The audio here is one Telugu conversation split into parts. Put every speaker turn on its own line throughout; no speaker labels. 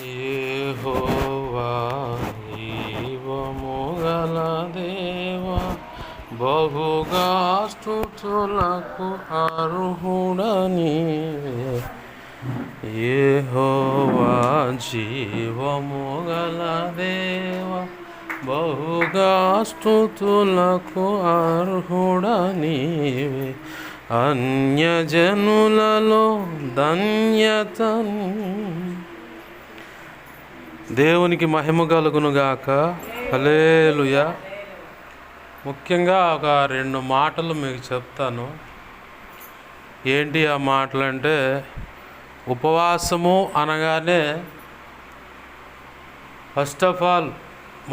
యెహోవా జీవము గల దేవా, బహుగా స్తుతులకు అర్హుడ నీవే. యెహోవా జీవము గల దేవా, బహుగా స్తుతులకు అర్హుడ నీవే. అన్యజనులలో ధన్యతను దేవునికి మహిమ కలుగునుగాక. హల్లెలూయా. ముఖ్యంగా ఒక 2 మాటలు మీకు చెప్తాను. ఏంటి ఆ మాటలు అంటే, ఉపవాసము అనగానే ఫస్ట్ ఆఫ్ ఆల్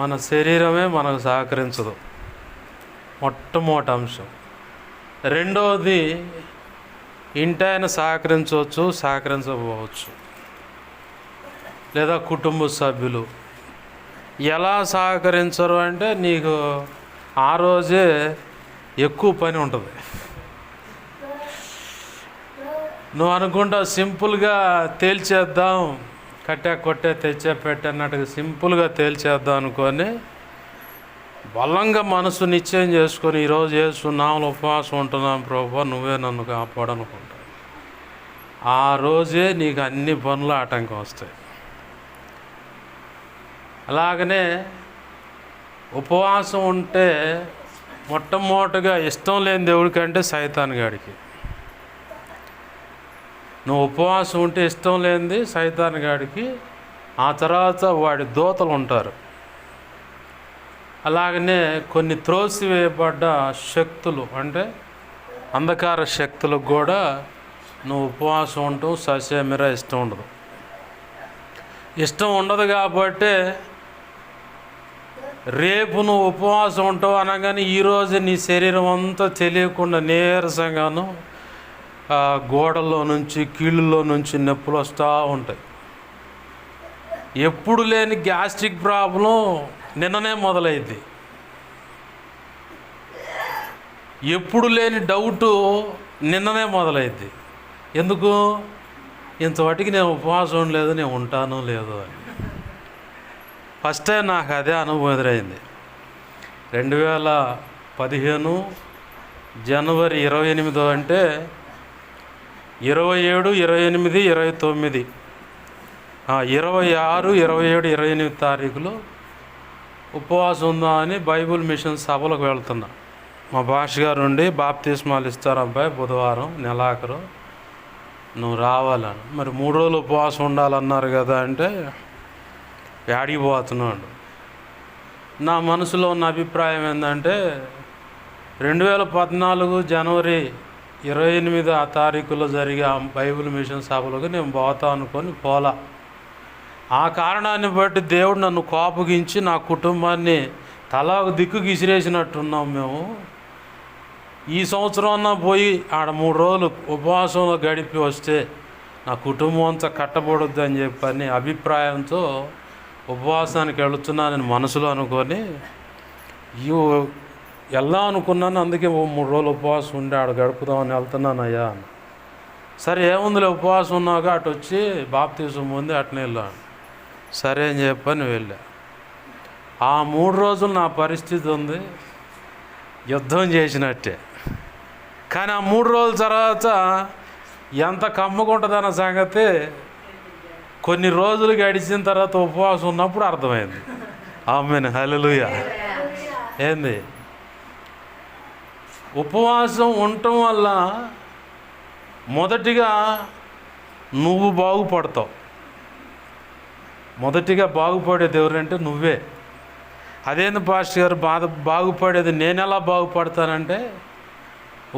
మన శరీరమే మనకు సహకరించదు, మొట్టమొదటి అంశం. రెండవది, ఇంటాయన సహకరించవచ్చు, సహకరించకపోవచ్చు, లేదా కుటుంబ సభ్యులు ఎలా సహకరించరు అంటే, నీకు ఆ రోజే ఎక్కువ పని ఉంటుంది. నువ్వు అనుకుంటా సింపుల్గా తేల్చేద్దాం, కట్టే కొట్టే తెచ్చే పెట్టన్నట్టుగా సింపుల్గా తేల్చేద్దాం అనుకొని బలంగా మనసు నిశ్చయం చేసుకొని, ఈరోజు చేస్తున్నాము, ఉపవాసం ఉంటున్నాను ప్రభువా, నువ్వే నన్ను కాపాడనుకుంటా. ఆ రోజే నీకు అన్ని పనులు ఆటంకం వస్తాయి. అలాగనే ఉపవాసం ఉంటే మొట్టమొదటిగా ఇష్టం లేని దేవుడికంటే సైతాన్ గాడికి. నువ్వు ఉపవాసం ఉంటే ఇష్టం లేనిది సైతాన్ గాడికి, ఆ తర్వాత వాడి దూతలు ఉంటారు. అలాగనే కొన్ని త్రోసివేయబడ్డ శక్తులు, అంటే అంధకార శక్తులకు కూడా నువ్వు ఉపవాసం ఉండటం ససేమిరా ఇష్టం ఉండదు. ఇష్టం ఉండదు కాబట్టి రేపు నువ్వు ఉపవాసం ఉంటావు అనగానే ఈరోజు నీ శరీరం అంతా తెలియకుండా నీరసంగాను, గోడల్లో నుంచి కీళ్ళలో నుంచి నొప్పులు వస్తూ ఉంటాయి. ఎప్పుడు లేని గ్యాస్ట్రిక్ ప్రాబ్లం నిన్ననే మొదలైంది. ఎప్పుడు లేని డౌటు నిన్ననే మొదలైంది. ఎందుకు? ఇంతవాటికి నేను ఉపవాసం ఉండలేదు, నేను ఉంటానో లేదో అని. ఫస్ట్ టైం నాకు అదే అనుభవం ఎదురైంది. 2015 జనవరి 28 అంటే 27, 28, 29, 26, 27, 28 తారీఖులో ఉపవాసం ఉందా అని బైబుల్ మిషన్ సభలకు వెళ్తున్నా. మా భాష గారు ఉండి బాప్తిస్మాలు ఇస్తారు అబ్బాయి, బుధవారం నెలాఖరు నువ్వు రావాలని. మరి 3 రోజులు ఉపవాసం ఉండాలన్నారు కదా అంటే, యాడికి పోతున్నాడు. నా మనసులో ఉన్న అభిప్రాయం ఏంటంటే, 2014 జనవరి 28 ఆ తారీఖులో జరిగే బైబిల్ మిషన్ సభలకు నేను పోతా అనుకొని పోలా. ఆ కారణాన్ని బట్టి దేవుడు నన్ను కోపగించి నా కుటుంబాన్ని తలా ఒక దిక్కు విసిరేసినట్టున్నాం మేము. ఈ సంవత్సరం అన్నా పోయి ఆడ 3 రోజులు ఉపవాసంలో గడిపి వస్తే నా కుటుంబం అంతా కట్టబడొద్దు అని చెప్పని అభిప్రాయంతో ఉపవాసానికి వెళుతున్నానని మనసులో అనుకొని వెళ్దాం అనుకున్నాను. అందుకే 3 రోజులు ఉపవాసం ఉండి ఆడ గడుపుదామని వెళ్తున్నాను అయ్యా అని. సరే ఏముందిలే, ఉపవాసం ఉన్నాక అటు వచ్చి బాప్తిసం పొంది అట్నే వెళ్ళాను. సరే అని చెప్పని వెళ్ళా. ఆ 3 రోజులు నా పరిస్థితి ఉంది యుద్ధం చేసినట్టే. కానీ ఆ 3 రోజుల తర్వాత ఎంత కమ్మకుంటుందన్న సంగతి కొన్ని రోజులు గడిచిన తర్వాత ఉపవాసం ఉన్నప్పుడు అర్థమైంది. ఆమేన్, హల్లెలూయా. ఏంది? ఉపవాసం ఉండటం వల్ల మొదటిగా నువ్వు బాగుపడతావు. మొదటిగా బాగుపడేది ఎవరంటే నువ్వే. అదేంది పాస్టర్ గారు బాగుపడేది నేను ఎలా బాగుపడతానంటే,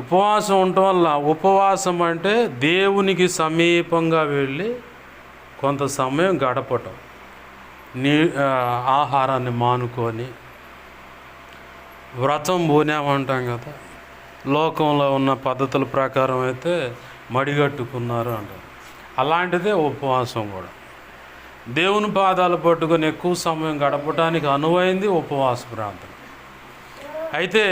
ఉపవాసం ఉండటం వల్ల, ఉపవాసం అంటే దేవునికి సమీపంగా వెళ్ళి కొంత సమయం గడపటం, ఆహారాన్ని మానుకొని. వ్రతం పూనామంటాం కదా, లోకంలో ఉన్న పద్ధతుల ప్రకారం అయితే మడిగట్టుకున్నారు అంటారు. అలాంటిదే ఉపవాసం కూడా. దేవుని పాదాలు పట్టుకొని ఎక్కువ సమయం గడపడానికి అనువైంది ఉపవాస ప్రార్థన. అయితే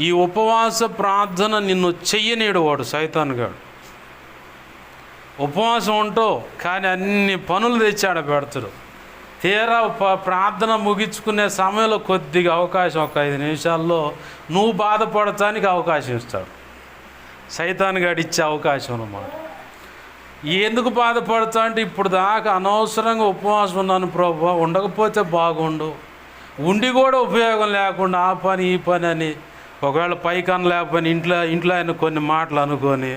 ఈ ఉపవాస ప్రార్థన నిన్ను చెయ్యనీడు వాడు, సైతాన్ గాడు. ఉపవాసం ఉంటావు, కానీ అన్ని పనులు తెచ్చాడ పెడతాడు. తీరా ప్రార్థన ముగించుకునే సమయంలో కొద్దిగా అవకాశం, ఒక 5 నిమిషాల్లో నువ్వు బాధపడటానికి అవకాశం ఇస్తాడు. సైతాను గాడు ఇచ్చే అవకాశం అన్నమాట. ఎందుకు బాధపడతా అంటే, ఇప్పుడు దాకా అనవసరంగా ఉపవాసం ఉన్నాను ప్రభువా, ఉండకపోతే బాగుండు, ఉండి కూడా ఉపయోగం లేకుండా ఆ పని ఈ పని అని, ఒకవేళ పైకన్నా లేకపోయినా ఇంట్లో ఆయన కొన్ని మాటలు అనుకొని,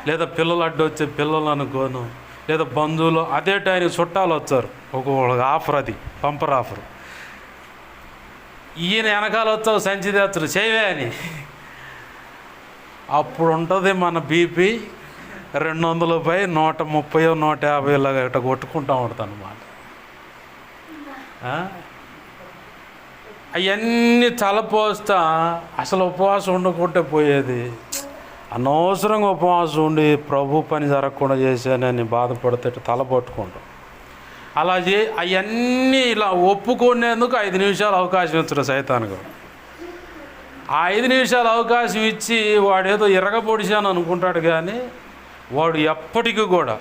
లేదా పిల్లలు అడ్డొచ్చే పిల్లలు అనుకోను, లేదా బంధువులు అదే టైంకి చుట్టాలు వచ్చారు, ఒక ఆఫర్, అది పంపర్ ఆఫర్, ఈయన వెనకాల వచ్చావు సంచి తెచ్చరు చేయవే అని, అప్పుడు ఉంటుంది మన బీపీ 200పై 130 150 ఇలాగ ఇట్లా కొట్టుకుంటూ ఉంటుంది అన్నమాట. అవన్నీ తలపోస్తా అసలు ఉపవాసం ఉండకుంటే పోయేది. అనవసరంగా ఉపవాసం ఉండి ప్రభు పని జరగకుండా చేశానని బాధపడితే తల పట్టుకుంటాం. అలా అవన్నీ ఇలా ఒప్పుకునేందుకు 5 నిమిషాలు అవకాశం ఇచ్చాడు సైతానుగా. ఆ 5 నిమిషాలు అవకాశం ఇచ్చి వాడేదో ఇరగబొడిశాను అనుకుంటాడు, కానీ వాడు ఎప్పటికీ కూడా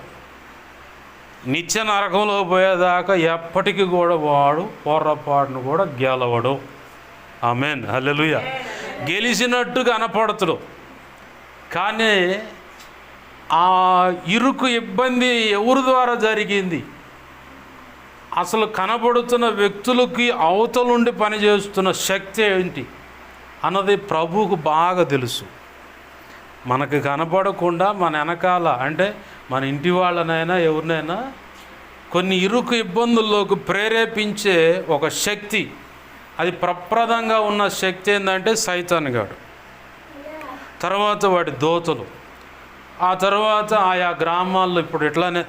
నిత్య నరకంలో పోయేదాకా ఎప్పటికీ కూడా వాడు పొర్రపాటును కూడా గెలవడు. ఆమేన్, హల్లెలూయా. గెలిచినట్టు కనపడతాడు, కానీ ఆ ఇరుకు ఇబ్బంది ఎవరి ద్వారా జరిగింది, అసలు కనబడుతున్న వ్యక్తులకి అవతలుండి పనిచేస్తున్న శక్తి ఏంటి అన్నది ప్రభువుకు బాగా తెలుసు. మనకు కనపడకుండా మన వెనకాల, అంటే మన ఇంటి వాళ్ళనైనా ఎవరినైనా కొన్ని ఇరుకు ఇబ్బందుల్లోకి ప్రేరేపించే ఒక శక్తి, అది ప్రప్రదంగా ఉన్న శక్తి ఏంటంటే సైతాను గాడు, తర్వాత వాడి దోతలు, ఆ తర్వాత ఆయా గ్రామాల్లో ఇప్పుడు ఇట్లానే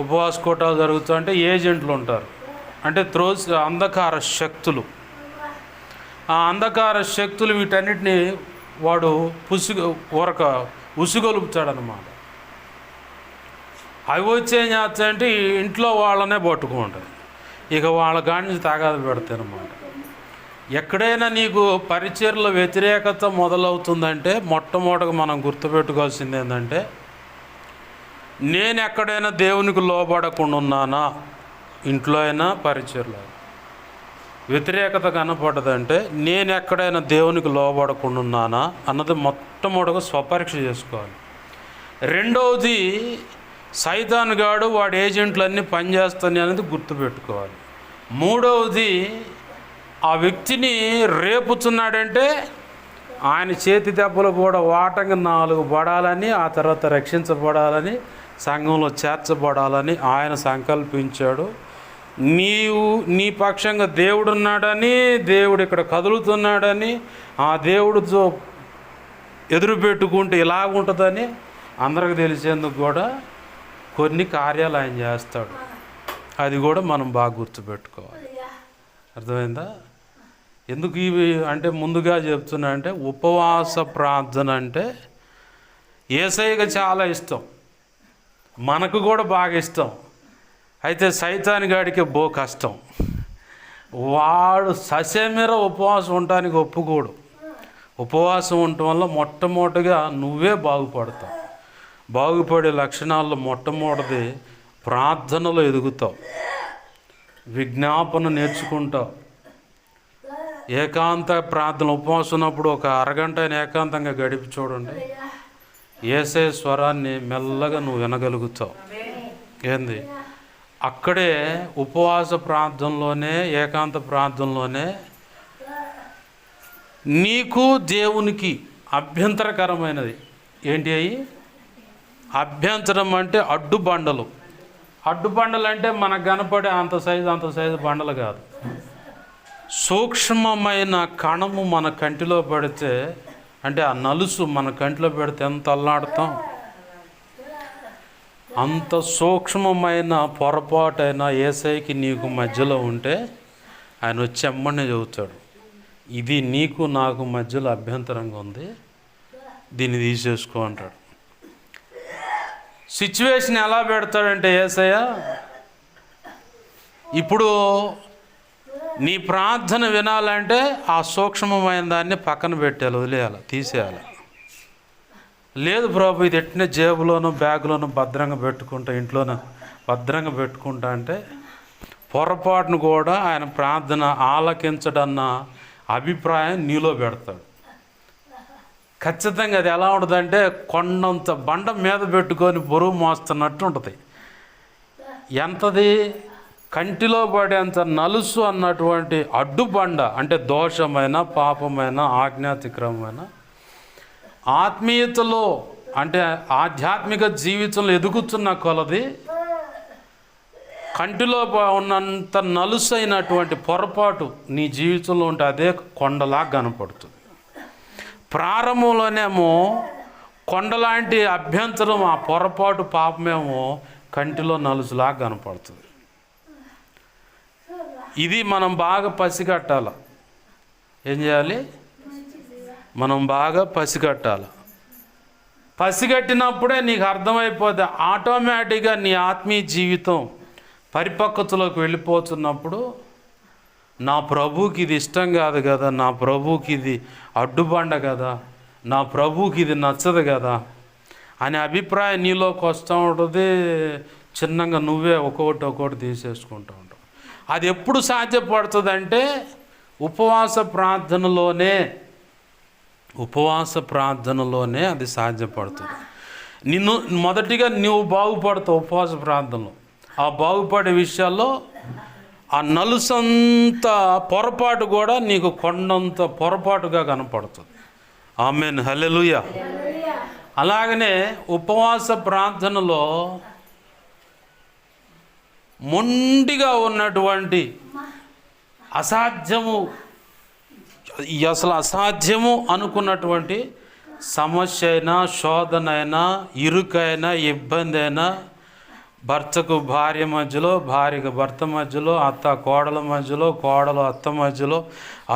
ఉపవాస కోటాలు జరుగుతాయంటే ఏజెంట్లు ఉంటారు, అంటే అంధకార శక్తులు. ఆ అంధకార శక్తులు వీటన్నిటిని వాడు ఉసుగొలుపుతాడనమాట. అవి వచ్చి ఏం చేస్తాయంటే ఇంట్లో వాళ్ళనే పట్టుకుంటుంది, ఇక వాళ్ళ కాడి నుంచి తాగాదు పెడతాయి అన్నమాట. ఎక్కడైనా నీకు పరిచర్ల వ్యతిరేకత మొదలవుతుందంటే మొట్టమొదటిగా మనం గుర్తుపెట్టుకోవాల్సింది ఏంటంటే, నేను ఎక్కడైనా దేవునికి లోబడకుండా ఉన్నానా, ఇంట్లో అయినా పరిచర్లో వ్యతిరేకత కనపడదంటే నేను ఎక్కడైనా దేవునికి లోబడకుండా ఉన్నానా అన్నది మొట్టమొదటిగా స్వపరీక్ష చేసుకోవాలి. రెండవది, సైతాను గాడు వాడి ఏజెంట్లన్నీ పనిచేస్తాయి అనేది గుర్తుపెట్టుకోవాలి. మూడవది, ఆ వ్యక్తిని రేపుతున్నాడంటే ఆయన చేతి దెబ్బలు కూడా వాటంగా 4 పడాలని, ఆ తర్వాత రక్షించబడాలని, సంఘంలో చేర్చబడాలని ఆయన సంకల్పించాడు. నీ పక్షంగా దేవుడు ఉన్నాడని, దేవుడు ఇక్కడ కదులుతున్నాడని, ఆ దేవుడితో ఎదురు పెట్టుకుంటే ఇలా ఉంటుందని అందరికి తెలిసేందుకు కూడా కొన్ని కార్యాలు ఆయన చేస్తాడు. అది కూడా మనం బాగా గుర్తుపెట్టుకోవాలి. అర్థమైందా? ఎందుకు ఇవి అంటే ముందుగా చెప్తున్నా అంటే, ఉపవాస ప్రార్థన అంటే యేసయ్యకి చాలా ఇష్టం, మనకు కూడా బాగా ఇష్టం. అయితే సైతాను గాడికి కష్టం. వాడు ససేమిర ఉపవాసం ఉండటానికి ఒప్పుకోడు. ఉపవాసం ఉండటం వల్ల మొట్టమొదటిగా నువ్వే బాగుపడతావు. బాగుపడే లక్షణాల్లో మొట్టమొదటిది ప్రార్థనలో ఎదుగుతావు, విజ్ఞాపన నేర్చుకుంటావు. ఏకాంత ప్రార్థన, ఉపవాసం ఉన్నప్పుడు ఒక అరగంట ఏకాంతంగా గడిపి చూడండి, యేసయ్య స్వరాన్ని మెల్లగా నువ్వు వినగలుగుతావు. ఏంది? అక్కడే ఉపవాస ప్రార్థనలోనే, ఏకాంత ప్రార్థనలోనే నీకు దేవునికి అభ్యంతరకరమైనది ఏంటి? అవి అభ్యంతరం అంటే అడ్డుబండలు. అడ్డుబండలు అంటే మనకు కనపడే అంత సైజు బండలు కాదు. సూక్ష్మమైన కణము మన కంటిలో పడితే, అంటే ఆ నలుసు మన కంటిలో పెడితే ఎంత అల్లాడుతాం. అంత సూక్ష్మమైన పొరపాటైన యేసయ్యకి నీకు మధ్యలో ఉంటే ఆయన వచ్చి అమ్మనే చెబుతాడు, ఇది నీకు నాకు మధ్యలో అభ్యంతరంగా ఉంది, దీన్ని తీసేసుకో అంటాడు. సిచ్యువేషన్ ఎలా పెడతాడంటే యేసయ్య, ఇప్పుడు నీ ప్రార్థన వినాలంటే ఆ సూక్ష్మమైన దాన్ని పక్కన పెట్టాలి, వదిలేయాలి, తీసేయాలి. లేదు ప్రభు, ఇది ఎట్టిన జేబులోనూ బ్యాగులోనూ భద్రంగా పెట్టుకుంటా, ఇంట్లోనూ భద్రంగా పెట్టుకుంటా అంటే పొరపాటును కూడా ఆయన ప్రార్థన ఆలకించడన్న అభిప్రాయం నీలో పెడతాడు. ఖచ్చితంగా అది ఎలా ఉంటుందంటే కొండంత బండ మీద పెట్టుకొని బరువు మోస్తున్నట్టు ఉంటుంది. ఎంతది? కంటిలో పడేంత నలుసు అన్నటువంటి అడ్డుబండ, అంటే దోషమైన, పాపమైన, ఆజ్ఞాతిక్రమమైన, ఆత్మీయతలో అంటే ఆధ్యాత్మిక జీవితంలో ఎదుగుతున్న కొలది కంటిలో ఉన్నంత నలుసు అయినటువంటి పొరపాటు నీ జీవితంలో ఉంటే అదే కొండలా కనపడుతుంది. ప్రారంభంలోనేమో కొండలాంటి అభ్యంతరం, ఆ పొరపాటు పాపమేమో కంటిలో నలుసులా కనపడుతుంది. ఇది మనం బాగా పసిగట్టాలి. ఏం చేయాలి? మనం బాగా పసిగట్టాలి. పసిగట్టినప్పుడే నీకు అర్థమైపోతే ఆటోమేటిక్గా నీ ఆత్మీయ జీవితం పరిపక్వతలోకి వెళ్ళిపోతున్నప్పుడు, నా ప్రభువుకి ఇది ఇష్టం కాదు కదా, నా ప్రభువుకి ఇది అడ్డుబండ కదా, నా ప్రభువుకి ఇది నచ్చదు కదా అనే అభిప్రాయం నీలోకి వస్తూ ఉంటుంది. చిన్నగా నువ్వే ఒక్కొక్కటి తీసేసుకుంటూ ఉంటావు. అది ఎప్పుడు సాధ్యపడుతుందంటే ఉపవాస ప్రార్థనలోనే అది సాధ్యపడుతుంది. మొదటిగా నువ్వు బాగుపడతావు ఉపవాస ప్రార్థనలో. ఆ బాగుపడే విషయాల్లో ఆ నలుసంత పొరపాటు కూడా నీకు కొండంత పొరపాటుగా కనపడుతుంది. ఆమేన్, హల్లెలూయా. అలాగనే ఉపవాస ప్రార్థనలో మొండిగా ఉన్నటువంటి అసలు అసాధ్యము అనుకున్నటువంటి సమస్య అయినా, శోధన అయినా, ఇరుకైనా, ఇబ్బంది అయినా, భర్తకు భార్య మధ్యలో, భార్యకు భర్త మధ్యలో, అత్త కోడల మధ్యలో, కోడలు అత్త మధ్యలో,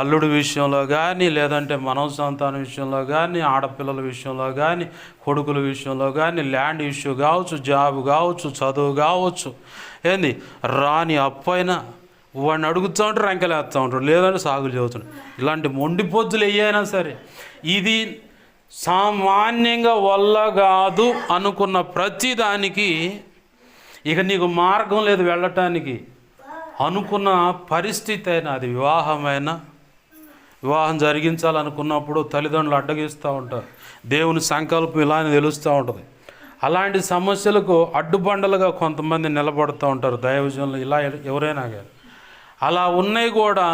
అల్లుడి విషయంలో కానీ, లేదంటే మనవ సంతానం విషయంలో కానీ, ఆడపిల్లల విషయంలో కానీ, కొడుకుల విషయంలో కానీ, ల్యాండ్ ఇష్యూ కావచ్చు, జాబ్ కావచ్చు, చదువు కావచ్చు, ఏంది రాని అప్పైనా వాడిని అడుగుతూ ఉంటారు, రంకెలేస్తూ ఉంటాడు, లేదంటే సాగులు చదువుతాడు. ఇలాంటి మొండి పొద్దులు ఏయైనా సరే ఇది సామాన్యంగా వల్ల కాదు అనుకున్న ప్రతిదానికి ఇక నీకు మార్గం లేదు వెళ్ళటానికి అనుకున్న పరిస్థితి అయినా, అది వివాహం జరిగించాలనుకున్నప్పుడు తల్లిదండ్రులు అడ్డగిస్తూ ఉంటారు. దేవుని సంకల్పం ఇలా అని తెలుస్తూ ఉంటుంది. అలాంటి సమస్యలకు అడ్డుబండలుగా కొంతమంది నిలబడుతూ ఉంటారు దైవజనులు, ఇలా ఎవరైనా కానీ. అలా ఉన్నాయి కూడా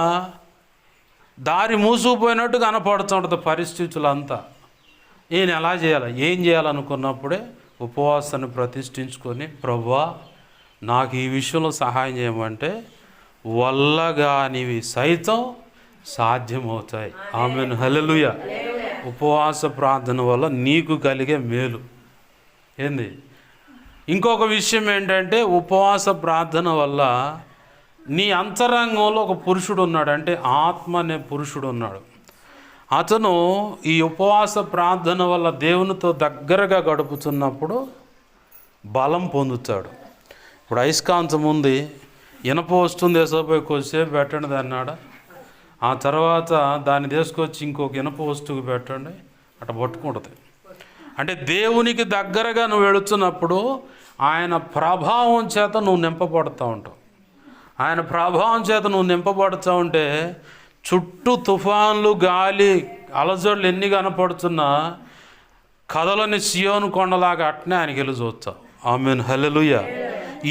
దారి మూసుకుపోయినట్టు కనపడుతుంటుంది పరిస్థితులంతా. ఈయన ఎలా చేయాలి, ఏం చేయాలనుకున్నప్పుడే ఉపవాసాన్ని ప్రతిష్ఠించుకొని, ప్రభువా నాకు ఈ విషయంలో సహాయం చేయమంటే వల్లగానివి సైతం సాధ్యమవుతాయి. ఆమేన్, హల్లెలూయా. ఉపవాస ప్రార్థన వల్ల నీకు కలిగే మేలు ఏంది? ఇంకొక విషయం ఏంటంటే ఉపవాస ప్రార్థన వల్ల నీ అంతరంగంలో ఒక పురుషుడు ఉన్నాడు, అంటే ఆత్మ అనే పురుషుడు ఉన్నాడు. అతను ఈ ఉపవాస ప్రార్థన వల్ల దేవునితో దగ్గరగా గడుపుతున్నప్పుడు బలం పొందుతాడు. ఇప్పుడు అయస్కాంతం ఉంది, ఇనప వస్తుంది, వేసపోయి కొద్దిసేపు పెట్టండి దాన్నాడ, ఆ తర్వాత దాన్ని తీసుకొచ్చి ఇంకొక ఇనప వస్తువుకి పెట్టండి, అట్లా పట్టుకుంటుంది. అంటే దేవునికి దగ్గరగా నువ్వు వెళుతున్నప్పుడు ఆయన ప్రభావం చేత నువ్వు నింపబడుతూ ఉంటావు. ఆయన ప్రభావం చేత నువ్వు నింపబడుతూ ఉంటే చుట్టూ తుఫాన్లు, గాలి, అలజడులు ఎన్ని కనపడుతున్నా కథలని సియోను కొండలాగా అట్నే ఆయనకి వెళ్ళి చూస్తావు. ఆమేన్, హల్లెలూయా.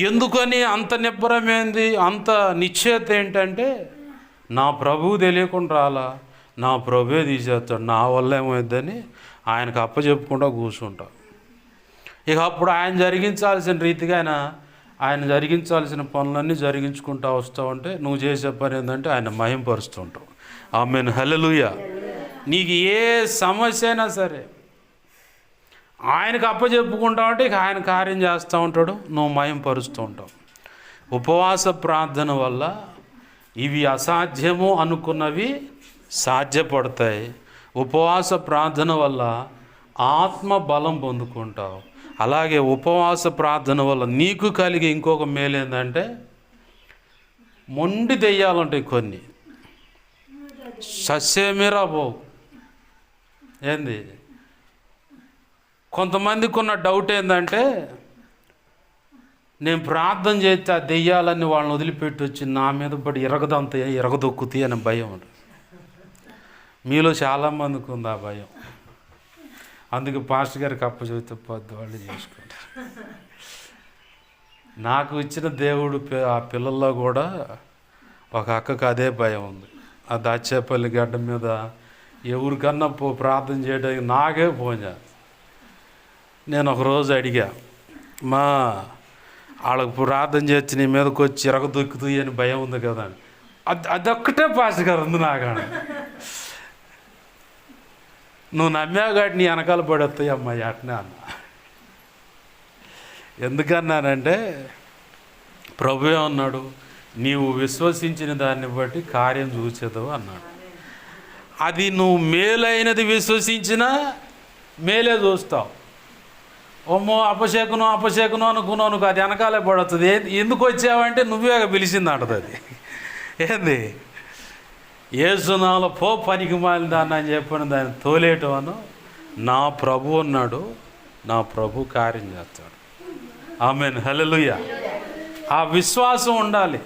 ఎందుకని అంత నిబ్బరమేంది, అంత నిశ్చయత ఏంటంటే నా ప్రభువు తెలియకుండా రాలా, నా ప్రభువే తీసేస్తాడు, నా వల్ల ఏమైందని ఆయనకు అప్పచెప్పుకుంటూ కూర్చుంటావు. ఇక అప్పుడు ఆయన జరిగించాల్సిన రీతిగా ఆయన జరిగించాల్సిన పనులన్నీ జరిగించుకుంటూ వస్తూ ఉంటే నువ్వు చేసే పని ఏంటంటే ఆయన మహింపరుస్తూ ఉంటావు. ఆమేన్, హల్లెలూయా. నీకు ఏ సమస్య అయినా సరే ఆయనకు అప్పచెప్పుకుంటా ఉంటే ఇక ఆయన కార్యం చేస్తూ ఉంటాడు, నువ్వు మహింపరుస్తూ ఉంటావు. ఉపవాస ప్రార్థన వల్ల ఇవి అసాధ్యము అనుకున్నవి సాధ్యపడతాయి. ఉపవాస ప్రార్థన వల్ల ఆత్మ బలం పొందుకుంటావు. అలాగే ఉపవాస ప్రార్థన వల్ల నీకు కలిగే ఇంకొక మేలు ఏంటంటే మొండి దెయ్యాలుంటాయి కొన్ని, సస్యమీరా పోవు. ఏంది కొంతమందికి ఉన్న డౌట్ ఏంటంటే, నేను ప్రార్థన చేస్తే ఆ దెయ్యాలన్నీ వాళ్ళని వదిలిపెట్టి వచ్చి నా మీద పడి ఇరగదొక్కుతాయి అనే భయం. మీలో చాలామందికి ఉంది ఆ భయం. అందుకే పాస్టర్ గారికి అప్పచెబితే పొద్దు వాళ్ళు చేసుకుంటారు. నాకు ఇచ్చిన దేవుడు ఆ పిల్లల్లో కూడా ఒక అక్కకు అదే భయం ఉంది. ఆ దాచేపల్లి గడ్డ మీద ఎవరికన్నా ప్రార్థన చేయడానికి నాకే ఫోన్ చేస్తాను. నేను ఒకరోజు అడిగా, మా వాళ్ళకు ప్రార్థన చేసి నీ మీదకి వచ్చి ఇరగదొక్కుతాయి అని భయం ఉంది కదా అని. అదొక్కటే పాస్టర్ గారు ఉంది నాకాడ. నువ్వు నమ్మావు కాబట్టి నీ వెనకాల పడొస్తాయి అమ్మాయి అట్నే అన్న. ఎందుకన్నానంటే ప్రభువే అన్నాడు, నీవు విశ్వసించిన దాన్ని బట్టి కార్యం చూసేదవు అన్నాడు. అది నువ్వు మేలైనది విశ్వసించినా మేలే చూస్తావు. ఓమో అపశకునం అనుకున్నావు, నువ్వు అది వెనకాలే పడుతుంది. ఎందుకు వచ్చావంటే నువ్వే పిలిచింది అంటది. అది ఏంది యేసునామములో పో పనికి మాలిన దాన్ని అని చెప్పిన దాన్ని తోలేటవను నా ప్రభు ఉన్నాడు, నా ప్రభు కార్యం చేస్తాడు. ఆమేన్, హల్లెలూయా. ఆ విశ్వాసం ఉండాలి.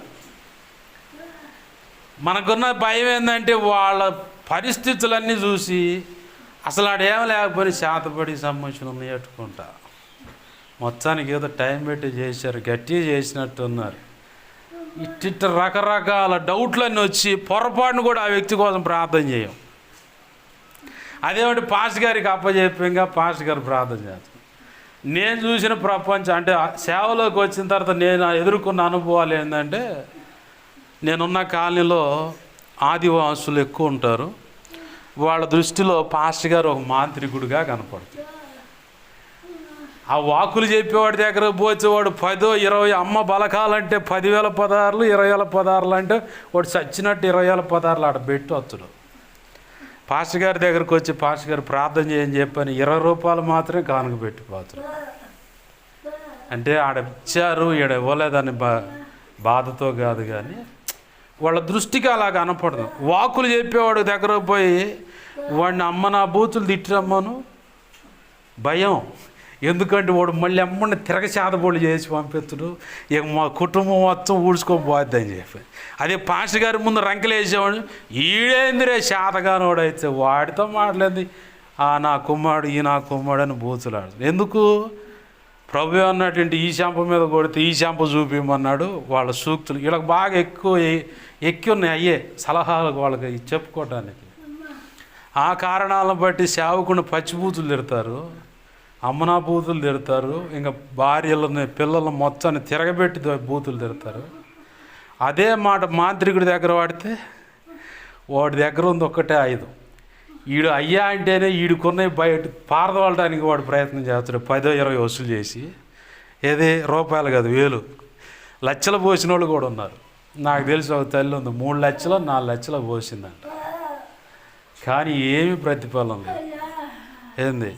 మనకున్న భయం ఏంటంటే వాళ్ళ పరిస్థితులన్నీ చూసి అసలు ఆడేం లేకపోయి శాతపడి సంబంధించిన నేర్చుకుంటా. మొత్తానికి ఏదో టైం పెట్టి చేశారు, గట్టిగా చేసినట్టు ఉన్నారు. ఇట్ట రకరకాల డౌట్లన్నీ వచ్చి పొరపాటును కూడా ఆ వ్యక్తి కోసం ప్రార్థన చేయం. అదేమంటే పాస్టర్ గారికి అప్పచెప్పాక పాస్టర్ గారు ప్రార్థన చేస్తాం. నేను చూసిన ప్రపంచం అంటే సేవలోకి వచ్చిన తర్వాత నేను ఎదుర్కొన్న అనుభవాలు ఏంటంటే, నేనున్న కాలనీలో ఆదివాసులు ఎక్కువ ఉంటారు. వాళ్ళ దృష్టిలో పాస్టర్ గారు ఒక మాంత్రికుడిగా కనపడుతుంది. ఆ వాకులు చెప్పేవాడి దగ్గర పోచేవాడు 10, 20 అమ్మ బలకాలంటే 10,000 పదార్లు, 20,000 పదార్లు అంటే వాడు చచ్చినట్టు 20,000 పదార్లు ఆడ పెట్టి వచ్చుడు. పాస్టర్ గారి దగ్గరకు వచ్చి పాస్టర్ గారు ప్రార్థన చేయని చెప్పని 20 రూపాయలు మాత్రమే కానుక పెట్టిపోతాడు. అంటే ఆడ ఇచ్చారు, ఈడ ఇవ్వలేదని బాధతో కాదు, కానీ వాళ్ళ దృష్టికి అలా కనపడదు. వాకులు చెప్పేవాడు దగ్గర పోయి వాడిని అమ్మ నా బూతులు తిట్టిరమ్మను భయం. ఎందుకంటే వాడు మళ్ళీ అమ్మని తిరగశాతబోళ్ళు చేసి పంపిస్తుడు, ఇక మా కుటుంబం మొత్తం ఊడ్చుకోబోద్ది అని చెప్పి. అదే పాస్టర్ గారి ముందు రంకెలు వేసేవాడు, ఈడేందిరే శాతగానోడు అయితే వాడితో మాట్లాడింది నా కుమ్మాడు ఈ నా కుమ్మాడు అని బూతులాడు. ఎందుకు? ప్రభు అన్నటువంటి ఈ షాంపూ మీద కొడితే ఈ షాంపూ చూపించమన్నాడు. వాళ్ళ సూక్తులు వీళ్ళకి బాగా ఎక్కువ ఉన్నాయి, అయ్యే సలహాలు వాళ్ళకి చెప్పుకోవటానికి. ఆ కారణాలను బట్టి సేవకుని పచ్చిబూతులు తిడతారు, అమ్మనా బూతులు తిడతారు, ఇంకా భార్యలని పిల్లలను మొత్తాన్ని తిరగబెట్టి బూతులు తిడతారు. అదే మాట మాంత్రికుడి దగ్గర వాడితే వాడి దగ్గర ఉంది ఒక్కటే ఆయుధం. వీడు అయ్యా అంటేనే వీడికున్న బయట పారదోలడానికి వాడు ప్రయత్నం చేస్తాడు. 10, 20 వసూలు చేసి, ఏది రూపాయలు కాదు 1000 లక్షలు పోసిన వాళ్ళు కూడా ఉన్నారు. నాకు తెలిసి ఒక తల్లి ఉంది 3 లక్షలు 4 లక్షలు పోసిందంట, కానీ ఏమి ప్రతిఫలం లేదు. ఏంది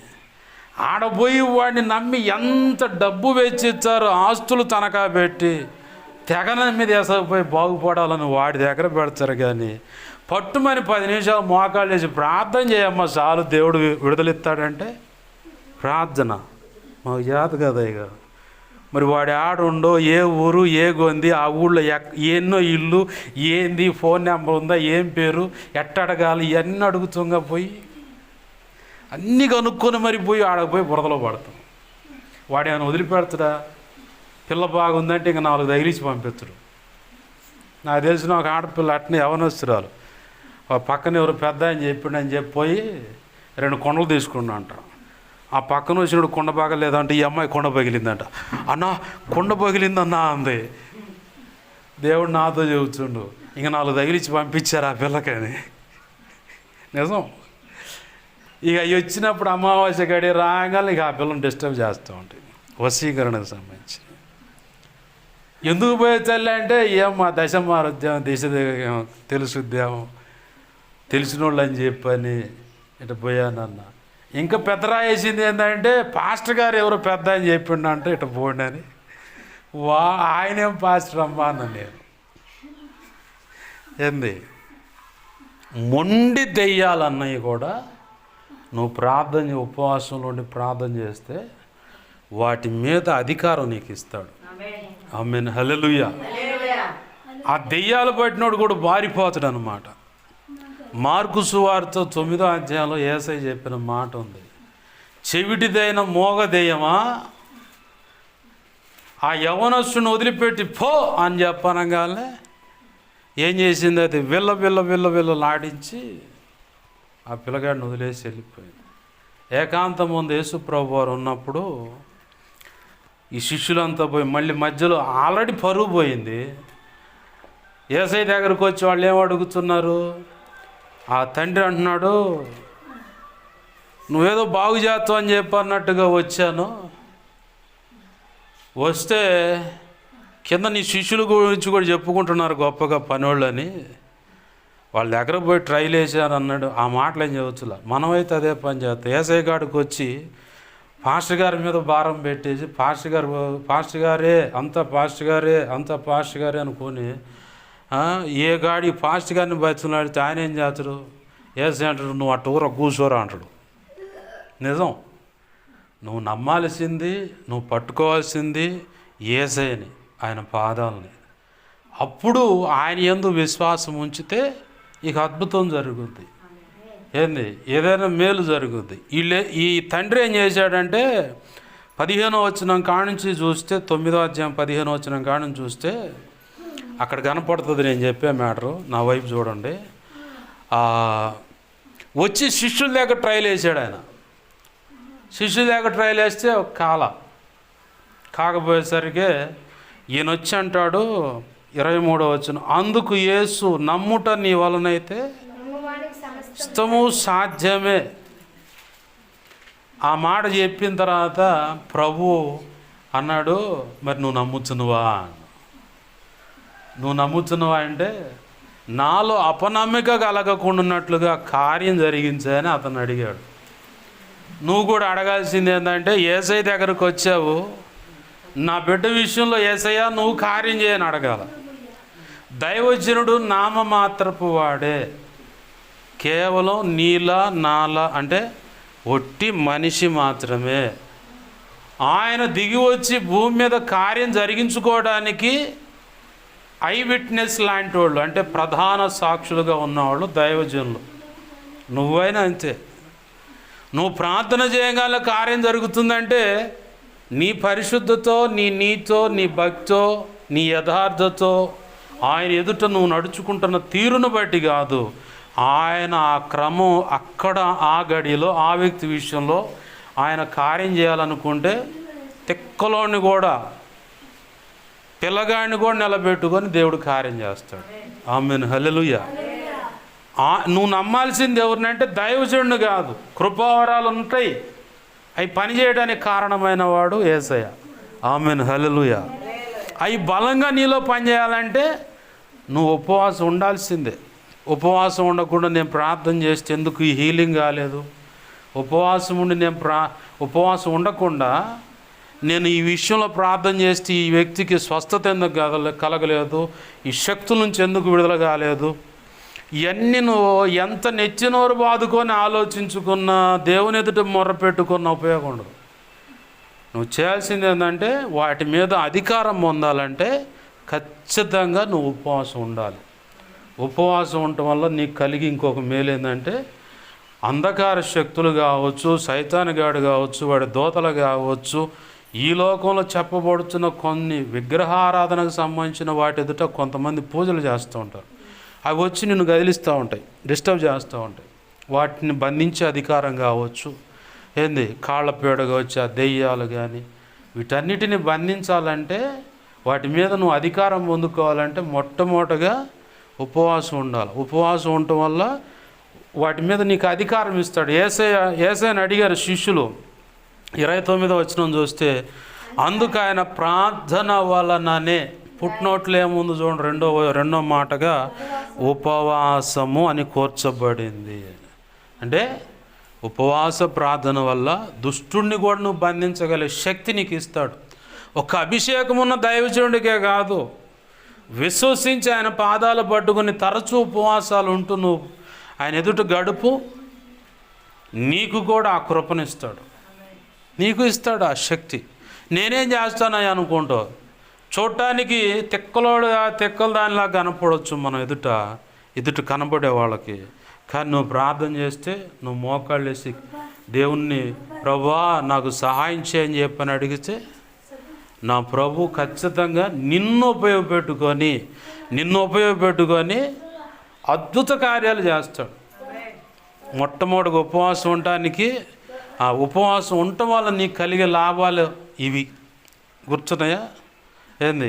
ఆడపోయి వాడిని నమ్మి ఎంత డబ్బు వెచ్చిచ్చారో, ఆస్తులు తనఖా పెట్టి తెగన మీద వేసకపోయి బాగుపడాలని వాడి దగ్గర పెడతారు. కానీ పట్టుమని 10 నిమిషాలు మోకాళ్ళు వేసి ప్రార్థన చేయమ్మా చాలు దేవుడు విడుదలిస్తాడంటే ప్రార్థన మాకు జాత కదా. ఇక మరి వాడి ఆడుండో, ఏ ఊరు, ఏ గొంది, ఆ ఊళ్ళో ఎన్నో ఇల్లు, ఏంది, ఫోన్ నెంబర్ ఉందా, ఏం పేరు, ఎట్ట అడగాలి, ఇవన్నీ అడుగుతుంగా పోయి అన్నీ కనుక్కొని మరి పోయి ఆడకపోయి బురదలో పడతాం. వాడు ఏమైనా వదిలిపెడతాడా? పిల్ల బాగుందంటే ఇంకా 4 తగిలించి పంపిస్తాడు. నాకు తెలిసిన ఒక ఆడపిల్ల అట్నే యవనస్తురాలు పక్కన ఎవరు పెద్ద అని చెప్పిండని చెప్పి పోయి 2 కొండలు తీసుకున్నా అంట. ఆ పక్కన వచ్చినప్పుడు కొండ బాగలేదంటే ఈ అమ్మాయి కొండ పగిలిందంట. అన్నా కొండ పగిలిందన్నా అంది. దేవుడు నాతో చెబుతుండు, ఇంక 4 తగిలించి పంపించారు ఆ పిల్లకని. నిజం. ఇక వచ్చినప్పుడు అమావాస్య గడి రాగానే ఇక ఆ పిల్లని డిస్టర్బ్ చేస్తూ ఉంటాయి, వశీకరణకు సంబంధించి. ఎందుకు పోయే తల్లి అంటే ఏమో దశమారుద్యామం, తెలుసుద్యామం, తెలిసిన వాళ్ళు అని చెప్పని ఇటు పోయానన్న. ఇంకా పెద్దరా వేసింది ఏంటంటే పాస్టర్ గారు ఎవరో పెద్ద అని చెప్పిండంటే ఇటు పోండి అని. ఆయనేం పాస్టర్ అమ్మా అన్న నేను. ఏంది మొండి దెయ్యాలన్నవి కూడా నువ్వు ఉపవాసంలో ఉండి ప్రార్థన చేస్తే వాటి మీద అధికారం నీకు ఇస్తాడు. ఆమేన్, హల్లెలూయా. ఆ దెయ్యాలు పట్టినోడు కూడా బారిపోతాడు అన్నమాట. మార్కు సువార్త 9వ అధ్యాయంలో యేసయ్య చెప్పిన మాట ఉంది, చెవిటిదైన మోగ దెయ్యమా ఆ యవనస్తుని వదిలిపెట్టి పో అని చెప్పనగానే ఏం చేసింది, అది విల్లలాడించి ఆ పిల్లగాడిని వదిలేసి వెళ్ళిపోయింది. ఏకాంతం ముందు యేసు ప్రభు వారు ఉన్నప్పుడు ఈ శిష్యులంతా పోయి మళ్ళీ మధ్యలో ఆల్రెడీ పరుగు పోయింది. యేసయ్య దగ్గరకు వచ్చి వాళ్ళు ఏం అడుగుతున్నారు, ఆ తండ్రి అంటున్నాడు, నువ్వేదో బాగు చేస్తావు అని చెప్పి అన్నట్టుగా వచ్చాను, వస్తే కింద నీ శిష్యుల గురించి కూడా చెప్పుకుంటున్నారు గొప్పగా పనోళ్ళని, వాళ్ళ దగ్గర పోయి ట్రైల్ వేసారు అన్నాడు. ఆ మాటలు ఏం చేయవచ్చులా, మనమైతే అదే పని చేస్తాం. యేసయ్య గారికి వచ్చి పాస్టర్ గారి మీద భారం పెట్టేసి పాస్టర్ గారే అనుకొని ఏ గాడి పాస్టర్ గారిని బతిలాడితే ఆయన ఏం చేస్తాడు, యేసయ్య అంటాడు, నువ్వు అటు ఊర కూర్చోరా అంటాడు. నిజం, నువ్వు నమ్మాల్సింది, నువ్వు పట్టుకోవాల్సింది యేసయ్యని, ఆయన పాదాలని. అప్పుడు ఆయన యందు విశ్వాసం ఉంచితే ఇక అద్భుతం జరుగుద్ది. ఏదైనా మేలు జరుగుద్ది. ఈ తండ్రి ఏం చేశాడంటే 15వ వచనం కానుంచి చూస్తే, 9వ అధ్యాయం 15వ వచనం కానుంచి చూస్తే అక్కడ కనపడుతుంది నేను చెప్పే మ్యాటరు. నా వైపు చూడండి. వచ్చి శిష్యుల దగ్గర ట్రైల్ వేసాడు ఆయన. శిష్యుల దగ్గర ట్రైల్ వేస్తే ఒక కాకపోయేసరికి ఈయన వచ్చి అంటాడు 23వ వచనం, అందుకు యేసు నమ్ముట నీ వలనైతే సమస్తము సాధ్యమే. ఆ మాట చెప్పిన తర్వాత ప్రభు అన్నాడు, మరి నువ్వు నమ్ముతున్నావా అంటే, నాలో అపనమ్మిక కలగకుండాన్నట్లుగా కార్యం జరిగించని అతను అడిగాడు. నువ్వు కూడా అడగాల్సింది ఏంటంటే, యేసయ్య దగ్గరకు వచ్చావు, నా బిడ్డ విషయంలో యేసయ్య నువ్వు కార్యం చేయని అడగాల. దైవజనుడు నామమాత్రపు వాడే, కేవలం నీలా నాలా అంటే ఒట్టి మనిషి మాత్రమే. ఆయన దిగి వచ్చి భూమి మీద కార్యం జరిగించుకోవడానికి ఐ విట్నెస్ లాంటి వాళ్ళు, అంటే ప్రధాన సాక్షులుగా ఉన్నవాళ్ళు దైవజనులు. నువ్వైనా అంతే. నువ్వు ప్రార్థన చేయగల కార్యం జరుగుతుందంటే నీ పరిశుద్ధతో, నీ నీతో, నీ భక్తితో, నీ యథార్థతో ఆయన ఎదుట నువ్వు నడుచుకుంటున్న తీరును బట్టి కాదు. ఆయన ఆ క్రమం అక్కడ ఆ గడిలో ఆ వ్యక్తి విషయంలో ఆయన కార్యం చేయాలనుకుంటే తిక్కలోని కూడా పిల్లగాడిని కూడా నిలబెట్టుకొని దేవుడు కార్యం చేస్తాడు. ఆమేన్, హల్లెలూయా. నువ్వు నమ్మాల్సింది ఎవరినంటే దైవజనుడు కాదు. కృపావరాలు ఉంటాయి, అవి పనిచేయడానికి కారణమైన వాడు యేసయ్య. ఆమేన్, హల్లెలూయా. అవి బలంగా నీలో పనిచేయాలంటే నువ్వు ఉపవాసం ఉండాల్సిందే. ఉపవాసం ఉండకుండా నేను ప్రార్థన చేస్తే ఎందుకు ఈ హీలింగ్ కాలేదు, ఉపవాసం ఉండకుండా నేను ఈ విషయంలో ప్రార్థన చేస్తే ఈ వ్యక్తికి స్వస్థత ఎందుకు కలగలేదు, ఈ శక్తుల నుంచి ఎందుకు విడుదల కాలేదు, ఇవన్నీ నువ్వు ఎంత నెచ్చినోరు బాదుకొని ఆలోచించుకున్నా, దేవుని ఎదుట మొర్ర పెట్టుకున్న ఉపయోగం ఉండదు. నువ్వు చేయాల్సింది ఏంటంటే వాటి మీద అధికారం పొందాలంటే ఖచ్చితంగా నువ్వు ఉపవాసం ఉండాలి. ఉపవాసం ఉండటం వల్ల నీకు కలిగి ఇంకొక మేలు ఏంటంటే, అంధకార శక్తులు కావచ్చు, సైతానుగాడు కావచ్చు, వాడి దోతలు కావచ్చు, ఈ లోకంలో చెప్పబడుతున్న కొన్ని విగ్రహారాధనకు సంబంధించిన వాటి ఎదుట కొంతమంది పూజలు చేస్తూ ఉంటారు. అవి వచ్చి నిన్ను కదిలిస్తూ ఉంటాయి, డిస్టర్బ్ చేస్తూ ఉంటాయి. వాటిని బంధించే అధికారం కావచ్చు, కాళ్ళపేడగా వచ్చి ఆ దెయ్యాలు కానీ, వీటన్నిటిని బంధించాలంటే, వాటి మీద నువ్వు అధికారం పొందుకోవాలంటే మొట్టమొదటిగా ఉపవాసం ఉండాలి. ఉపవాసం ఉండటం వల్ల వాటి మీద నీకు అధికారం ఇస్తాడు. యేసయ్యని అడిగారు శిష్యులు. 29వ వచనం చూస్తే, అందుకు ఆయన ప్రార్థన వలననే, పుట్నోట్లు ఏముంది చూడండి, రెండో మాటగా ఉపవాసము అని కూర్చబడింది. అంటే ఉపవాస ప్రార్థన వల్ల దుష్టుణ్ణి కూడా నువ్వు బంధించగలిగే శక్తి నీకు ఇస్తాడు. ఒక అభిషేకం ఉన్న దైవజనుడికే కాదు, విశ్వసించి ఆయన పాదాలు పట్టుకుని తరచూ ఉపవాసాలు ఉంటూ నువ్వు ఆయన ఎదుట గడుపు. నీకు కూడా ఆ కృపనిస్తాడు, నీకు ఇస్తాడు ఆ శక్తి. నేనేం చేస్తానయ్యా అనుకుంటా, చూడటానికి తిక్కల దానిలా కనపడవచ్చు మనం ఎదుట కనబడే వాళ్ళకి. కానీ నువ్వు ప్రార్థన చేస్తే, నువ్వు మోకాళ్ళు వేసి దేవుణ్ణి, ప్రభువా నాకు సహాయం చేయని చెప్పని అడిగితే, నా ప్రభు ఖచ్చితంగా నిన్ను ఉపయోగపెట్టుకొని అద్భుత కార్యాలు చేస్తాడు. మొట్టమొదటిగా ఉపవాసం ఉండటానికి, ఆ ఉపవాసం ఉండటం వల్ల నీకు కలిగే లాభాలు ఇవి గుర్తున్నాయా ఏంది?